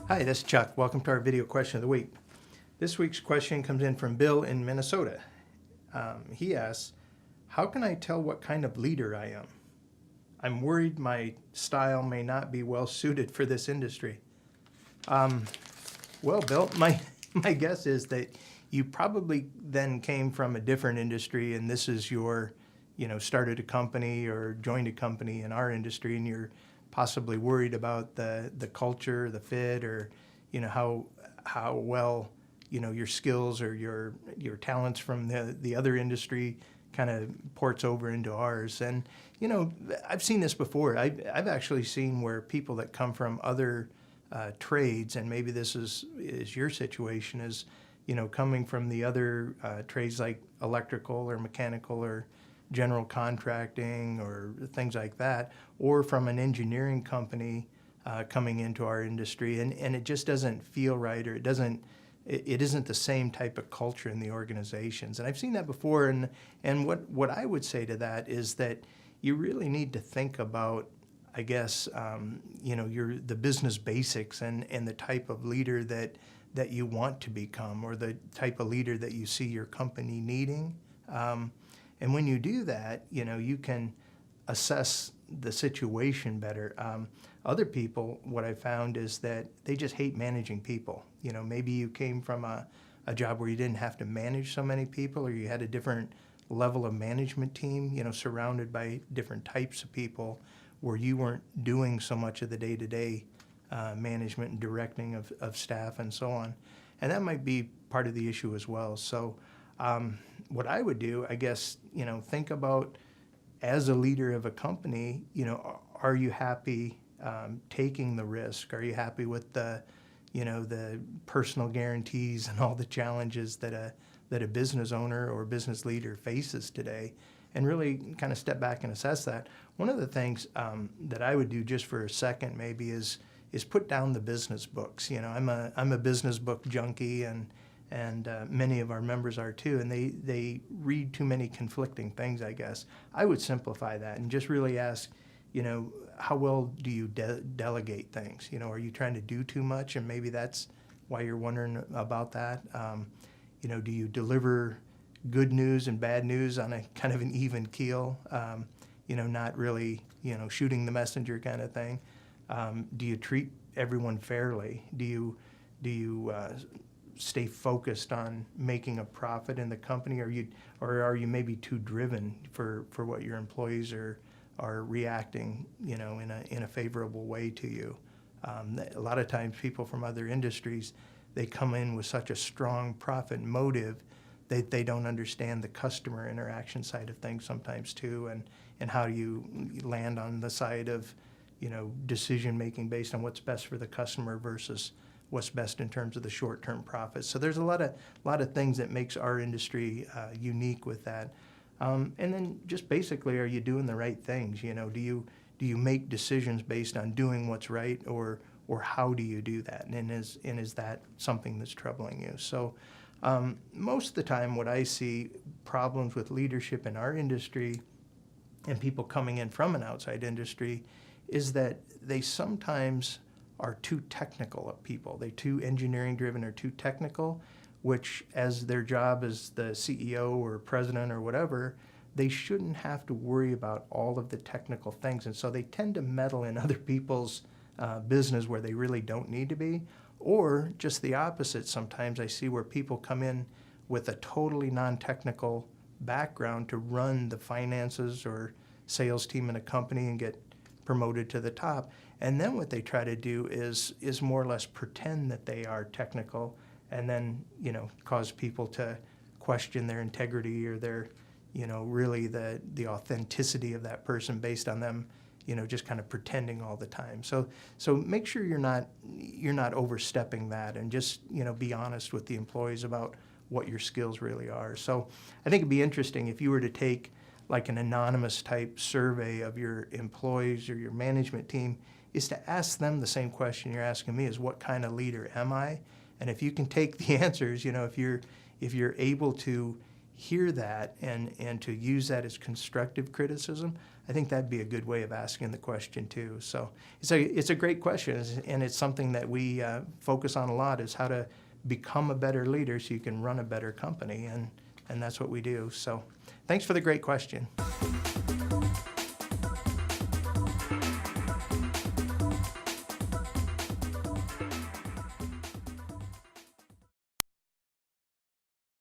Hi, this is Chuck. Welcome to our video question of the week. This week's question comes in from Bill in Minnesota. He asks, how can I tell what kind of leader I am? I'm worried my style may not be well suited for this industry. Well, Bill, my guess is that you probably then came from a different industry and this is your, started a company or joined a company in our industry, and you're possibly worried about the culture, the fit, or how well your skills or your talents from the other industry kind of ports over into ours. And I've seen this before. I've actually seen where people that come from other trades, and maybe this is your situation, is coming from the other trades like electrical or mechanical or general contracting or things like that, or from an engineering company coming into our industry, and it just doesn't feel right, or it isn't the same type of culture in the organizations. And I've seen that before, and what I would say to that is that you really need to think about, I guess, the business basics and the type of leader that you want to become, or the type of leader that you see your company needing. And when you do that, you can assess the situation better. Other people, what I found is that they just hate managing people. Maybe you came from a job where you didn't have to manage so many people, or you had a different level of management team, surrounded by different types of people, where you weren't doing so much of the day-to-day management and directing of staff and so on. And that might be part of the issue as well. So what I would do, I guess, think about, as a leader of a company, are you happy taking the risk? Are you happy with the personal guarantees and all the challenges that a business owner or business leader faces today? And really kind of step back and assess that. One of the things that I would do just for a second maybe is put down the business books. I'm a business book junkie, and many of our members are too, and they read too many conflicting things, I guess. I would simplify that and just really ask, how well do you delegate things? Are you trying to do too much, and maybe that's why you're wondering about that? Do you deliver good news and bad news on a kind of an even keel? Not really, shooting the messenger kind of thing. Do you treat everyone fairly? Do you stay focused on making a profit in the company, or are you maybe too driven for what your employees are reacting, in a favorable way to you? A lot of times people from other industries, they come in with such a strong profit motive that they don't understand the customer interaction side of things sometimes too, and how you land on the side of, decision making based on what's best for the customer versus what's best in terms of the short-term profits. So there's a lot of things that makes our industry unique with that. And then just basically, are you doing the right things? Do you make decisions based on doing what's right, or how do you do that? And is that something that's troubling you? So most of the time, what I see problems with leadership in our industry and people coming in from an outside industry is that they sometimes are too technical of people. They're too engineering driven or too technical, which, as their job as the CEO or president or whatever, they shouldn't have to worry about all of the technical things. And so they tend to meddle in other people's business where they really don't need to be. Or just the opposite. Sometimes I see where people come in with a totally non-technical background to run the finances or sales team in a company and get promoted to the top. And then what they try to do is more or less pretend that they are technical, and then, cause people to question their integrity or their, really the authenticity of that person based on them, just kind of pretending all the time. So make sure you're not overstepping that, and just, be honest with the employees about what your skills really are. So I think it'd be interesting if you were to take like an anonymous type survey of your employees or your management team, is to ask them the same question you're asking me, is what kind of leader am I? And if you can take the answers, if you're able to hear that and to use that as constructive criticism, I think that'd be a good way of asking the question too. So it's a great question, and it's something that we focus on a lot, is how to become a better leader so you can run a better company, and that's what we do. So thanks for the great question.